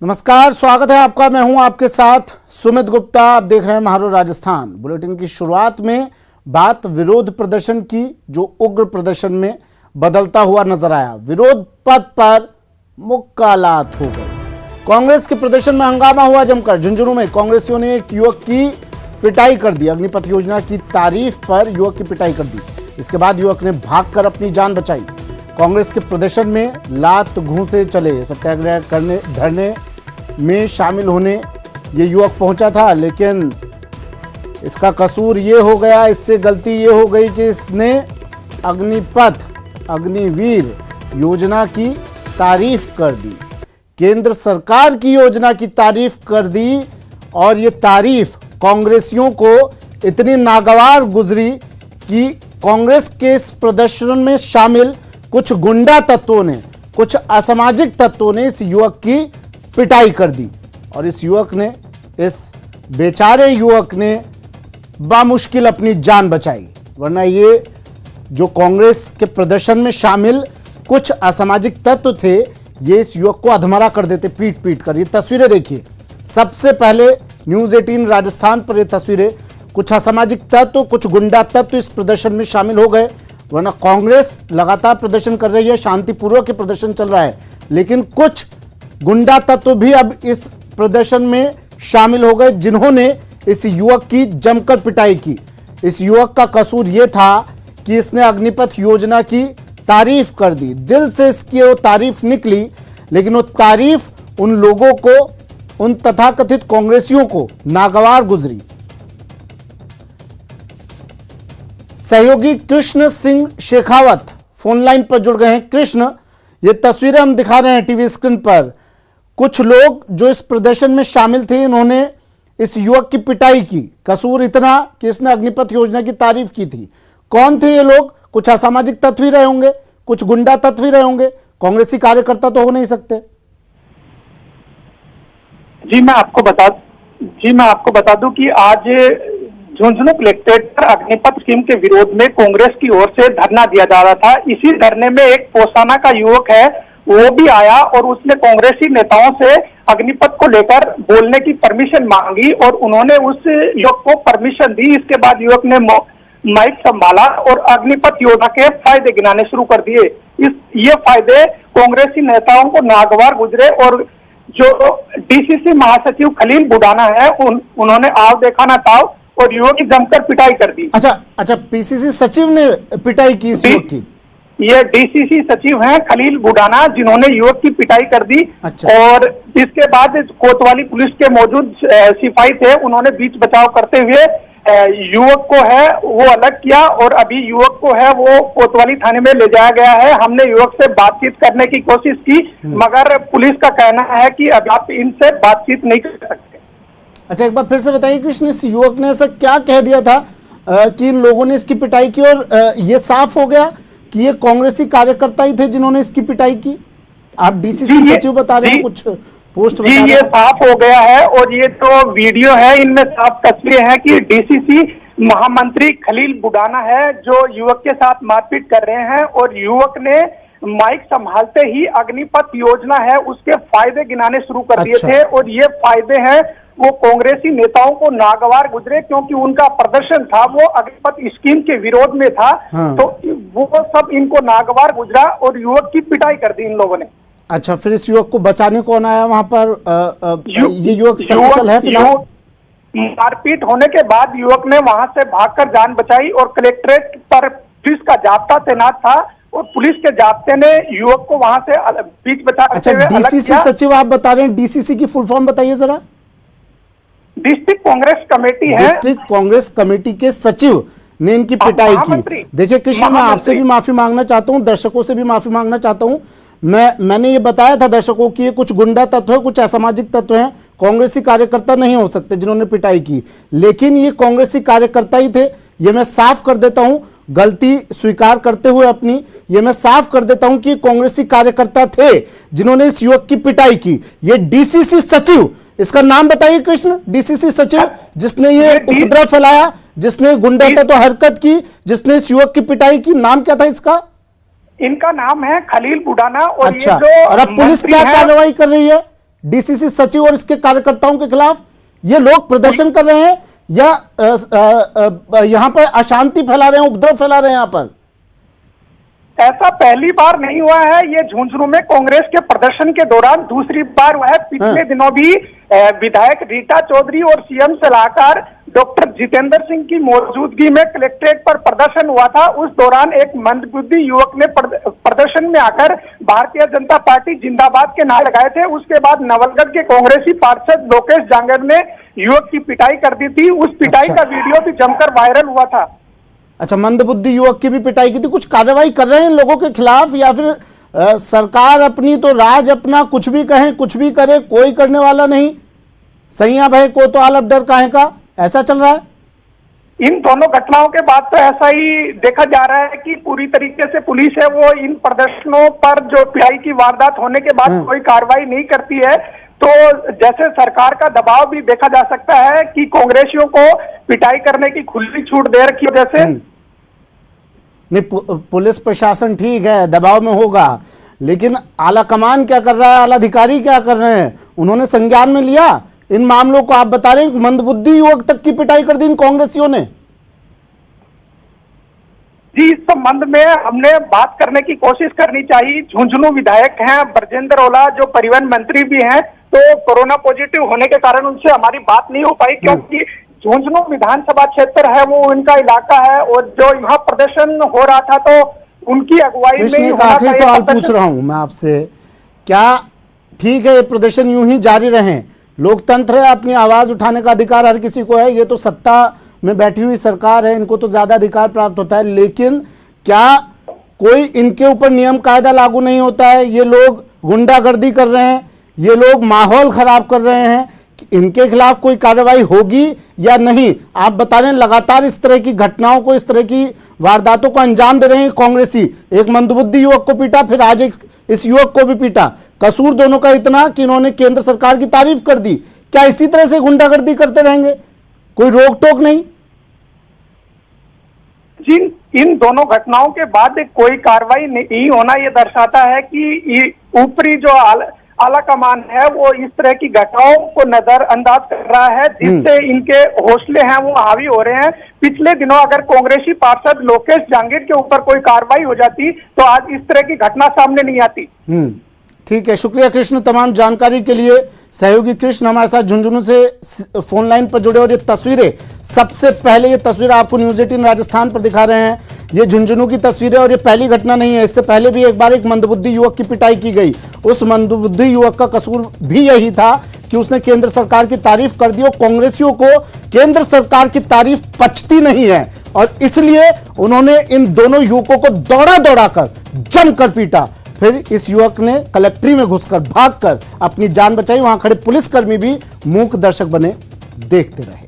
नमस्कार, स्वागत है आपका। मैं हूं आपके साथ सुमित गुप्ता। आप देख रहे हैं महारो राजस्थान। बुलेटिन की शुरुआत में बात विरोध प्रदर्शन की, जो उग्र प्रदर्शन में बदलता हुआ नजर आया। विरोध पथ पर मुक्कालात हो गई। कांग्रेस के प्रदर्शन में हंगामा हुआ जमकर। झुंझुनू में कांग्रेसियों ने एक युवक की पिटाई कर दी। अग्निपथ योजना की तारीफ पर युवक की पिटाई कर दी। इसके बाद युवक ने भागकर अपनी जान बचाई। कांग्रेस के प्रदर्शन में लात घूंसे चले। सत्याग्रह करने, धरने में शामिल होने ये युवक पहुंचा था, लेकिन इसका कसूर ये हो गया, इससे गलती ये हो गई कि इसने अग्निपथ, अग्निवीर योजना की तारीफ कर दी। केंद्र सरकार की योजना की तारीफ कर दी और ये तारीफ कांग्रेसियों को इतनी नागवार गुजरी कि कांग्रेस के इस प्रदर्शन में शामिल कुछ गुंडा तत्वों ने, कुछ असामाजिक तत्वों ने इस युवक की पिटाई कर दी। और इस बेचारे युवक ने बामुश्किल अपनी जान बचाई, वरना ये जो कांग्रेस के प्रदर्शन में शामिल कुछ असामाजिक तत्व थे, ये इस युवक को अधमरा कर देते पीट पीट कर। ये तस्वीरें देखिए। सबसे पहले न्यूज 18 राजस्थान पर ये तस्वीरें। कुछ असामाजिक तत्व, कुछ गुंडा तत्व इस प्रदर्शन में शामिल हो गए, वरना कांग्रेस लगातार प्रदर्शन कर रही है, शांतिपूर्वक प्रदर्शन चल रहा है। लेकिन कुछ गुंडा तत्व भी अब इस प्रदर्शन में शामिल हो गए, जिन्होंने इस युवक की जमकर पिटाई की। इस युवक का कसूर यह था कि इसने अग्निपथ योजना की तारीफ कर दी। दिल से इसकी वो तारीफ निकली, लेकिन वो तारीफ उन लोगों को, उन तथाकथित कांग्रेसियों को नागवार गुजरी। सहयोगी कृष्ण सिंह शेखावत फोन लाइन पर जुड़ गए हैं। कृष्ण, ये तस्वीरें हम दिखा रहे हैं टीवी स्क्रीन पर। कुछ लोग जो इस प्रदर्शन में शामिल थे, इन्होंने इस युवक की पिटाई की। कसूर इतना कि इसने अग्निपथ योजना की तारीफ की थी। कौन थे ये लोग? कुछ असामाजिक तत्व ही रहे होंगे, कुछ गुंडा तत्व ही रहे होंगे, कांग्रेसी कार्यकर्ता तो हो नहीं सकते। जी मैं आपको बता दूं कि आज झुंझुनू कलेक्ट्रेट पर अग्निपथ स्कीम के विरोध में कांग्रेस की ओर से धरना दिया जा रहा था। इसी धरने में एक पोसाना का युवक है, वो भी आया और उसने कांग्रेसी नेताओं से अग्निपथ को लेकर बोलने की परमिशन मांगी और उन्होंने उस युवक को परमिशन दी। इसके बाद युवक ने माइक संभाला और अग्निपथ योजना के फायदे गिनाने शुरू कर दिए। ये फायदे कांग्रेसी नेताओं को नागवार गुजरे और जो डीसीसी महासचिव खलील बुडाना है, उन्होंने आव देखा ना ताव और युवक की जमकर पिटाई कर दी। अच्छा, पीसीसी सचिव ने पिटाई की इस युवक की? ये डीसीसी सचिव हैं खलील बुडाना, जिन्होंने युवक की पिटाई कर दी। अच्छा। और इसके बाद कोतवाली पुलिस के मौजूद सिपाही थे, उन्होंने बीच बचाव करते हुए युवक को है वो अलग किया और अभी युवक को है वो कोतवाली थाने में ले जाया गया है। हमने युवक से बातचीत करने की कोशिश की, मगर पुलिस का कहना है कि अब आप इनसे बातचीत नहीं कर सकते। अच्छा, एक बार फिर से बताइए कृष्ण, इस युवक ने ऐसा क्या कह दिया था कि इन लोगों ने इसकी पिटाई की और ये साफ हो गया कि ये कांग्रेसी कार्यकर्ता ही थे जिन्होंने इसकी पिटाई की? आप डीसीसी सचिव बता रहे हैं, कुछ पोस्ट बता रहे हैं। ये साफ हो गया है और ये तो वीडियो है, इनमें साफ तस्वीरें हैं कि डीसीसी महामंत्री खलील बुडाना है जो युवक के साथ मारपीट कर रहे हैं और युवक ने माइक संभालते ही अग्निपथ योजना है उसके फायदे गिनाने शुरू कर दिए थे। और ये फायदे हैं वो कांग्रेसी नेताओं को नागवार गुजरे, क्योंकि उनका प्रदर्शन था वो अग्निपथ स्कीम के विरोध में था। तो वो सब इनको नागवार गुजरा और युवक की पिटाई कर दी इन लोगों ने। अच्छा, फिर इस युवक को बचाने कौन आया वहां पर? ये युवक सकुशल है फिलहाल? मारपीट होने के बाद युवक ने वहां से भागकर जान बचाई और कलेक्ट्रेट पर पुलिस का जाब्ता तैनात था और पुलिस के जाब्ते ने युवक को वहां से बीच बचा। अच्छा, डीसीसी सचिव आप बता रहे हैं, डीसीसी की फुल फॉर्म बताइए जरा। डिस्ट्रिक्ट कांग्रेस कमेटी है। डिस्ट्रिक्ट कांग्रेस कमेटी के सचिव ने इनकी पिटाई की। देखिए कृष्ण, मैं आपसे भी माफी मांगना चाहता हूं, दर्शकों से भी माफी मांगना चाहता हूं। मैंने ये बताया था दर्शकों की, ये कुछ गुंडा तत्व है, कुछ असामाजिक तत्व हैं, कांग्रेसी कार्यकर्ता नहीं हो सकते जिन्होंने पिटाई की। लेकिन ये कांग्रेसी कार्यकर्ता ही थे, ये मैं साफ कर देता हूं, गलती स्वीकार करते हुए अपनी ये मैं साफ कर देता हूं कि कांग्रेसी कार्यकर्ता थे जिन्होंने इस युवक की पिटाई की। ये डीसीसी सचिव, इसका नाम बताइए कृष्ण, डीसीसी सचिव जिसने ये उपद्रव फैलाया, जिसने गुंडा तत्व हरकत की, जिसने इस युवक की पिटाई की, नाम क्या था इसका? इनका नाम है खलील बुडाना। और अच्छा, ये जो और अब पुलिस क्या कार्रवाई कर रही है? डीसीसी सचिव और इसके कार्यकर्ताओं के खिलाफ? ये लोग प्रदर्शन कर रहे हैं या यहां पर अशांति फैला रहे हैं, उपद्रव फैला रहे हैं यहां पर? ऐसा पहली बार नहीं हुआ है। ये झुंझुनू में कांग्रेस के प्रदर्शन के दौरान दूसरी बार हुआ है। पिछले दिनों भी विधायक रीटा चौधरी और सीएम सलाहकार डॉक्टर जितेंद्र सिंह की मौजूदगी में कलेक्ट्रेट पर प्रदर्शन हुआ था। उस दौरान एक मंदबुद्धि युवक ने प्रदर्शन में आकर भारतीय जनता पार्टी जिंदाबाद के नारे लगाए थे। उसके बाद नवलगढ़ के कांग्रेसी पार्षद लोकेश जांगड़ ने युवक की पिटाई कर दी थी। उस पिटाई का वीडियो भी जमकर वायरल हुआ था। अच्छा, मंदबुद्धि युवक की भी पिटाई की थी। कुछ कार्रवाई कर रहे हैं इन लोगों के खिलाफ या फिर सरकार अपनी तो राज अपना, कुछ भी कहें कुछ भी करे, कोई करने वाला नहीं, सैया भाई को तो आलम डर काहे का, ऐसा चल रहा है? इन दोनों घटनाओं के बाद तो ऐसा ही देखा जा रहा है कि पूरी तरीके से पुलिस है वो इन प्रदर्शनों पर जो पिटाई की वारदात होने के बाद कोई कार्रवाई नहीं करती है। तो जैसे सरकार का दबाव भी देखा जा सकता है कि कांग्रेसियों को पिटाई करने की खुली छूट दे रखी है। जैसे नहीं, पुलिस प्रशासन ठीक है, दबाव में होगा, लेकिन आला कमान क्या कर रहा है, आला अधिकारी क्या कर रहे हैं? उन्होंने संज्ञान में लिया इन मामलों को? आप बता रहे हैं मंदबुद्धि युवक तक की पिटाई कर दी इन कांग्रेसियों ने। जी, इस संबंध में हमने बात करने की कोशिश करनी चाहिए। झुंझुनू विधायक हैं ब्रजेंद्र ओला, जो परिवहन मंत्री भी हैं, तो कोरोना पॉजिटिव होने के कारण उनसे हमारी बात नहीं हो पाई, क्योंकि झुंझुनू विधानसभा क्षेत्र है वो उनका इलाका है और जो यहाँ प्रदर्शन हो रहा था तो उनकी अगुवाई में ही होना था। आखिरी सवाल पूछ रहा हूं मैं आपसे, क्या ठीक है ये प्रदर्शन यूं ही जारी रहें? लोकतंत्र है, अपनी आवाज उठाने का अधिकार हर किसी को है। ये तो सत्ता में बैठी हुई सरकार है, इनको तो ज्यादा अधिकार प्राप्त होता है, लेकिन क्या कोई इनके ऊपर नियम कायदा लागू नहीं होता है? ये लोग गुंडागर्दी कर रहे हैं, ये लोग माहौल खराब कर रहे हैं, इनके खिलाफ कोई कार्रवाई होगी या नहीं? आप बता रहे हैं लगातार इस तरह की घटनाओं को, इस तरह की वारदातों को अंजाम दे रहे हैं कांग्रेसी। एक मंदबुद्धि युवक को पीटा, फिर आज इस युवक को भी पीटा। कसूर दोनों का इतना कि इन्होंने केंद्र सरकार की तारीफ कर दी। क्या इसी तरह से गुंडागर्दी करते रहेंगे? कोई रोक टोक नहीं? जिन इन दोनों घटनाओं के बाद कोई कार्रवाई नहीं होना ये दर्शाता है कि ऊपरी जो आला कमान है वो इस तरह की घटनाओं को नजरअंदाज कर रहा है, जिससे इनके हौसले हैं वो हावी हो रहे हैं। पिछले दिनों अगर कांग्रेसी पार्षद लोकेश जांगड़ के ऊपर कोई कार्रवाई हो जाती तो आज इस तरह की घटना सामने नहीं आती। ठीक है, शुक्रिया कृष्ण तमाम जानकारी के लिए। सहयोगी कृष्ण हमारे साथ झुंझुनू से फोन लाइन पर जुड़े और ये तस्वीरें, सबसे पहले ये तस्वीर आपको न्यूज 18 राजस्थान पर दिखा रहे हैं। ये झुंझुनू की तस्वीरें और ये पहली घटना नहीं है, इससे पहले भी एक बार एक मंदबुद्धि युवक की पिटाई की गई। उस मंदबुद्धि युवक का कसूर भी यही था कि उसने केंद्र सरकार की तारीफ कर दी और कांग्रेसियों को केंद्र सरकार की तारीफ पचती नहीं है और इसलिए उन्होंने इन दोनों युवकों को दौड़ा दौड़ा कर जमकर पीटा। फिर इस युवक ने कलेक्ट्री में घुसकर भागकर अपनी जान बचाई। वहां खड़े पुलिसकर्मी भी मूक दर्शक बने देखते रहे।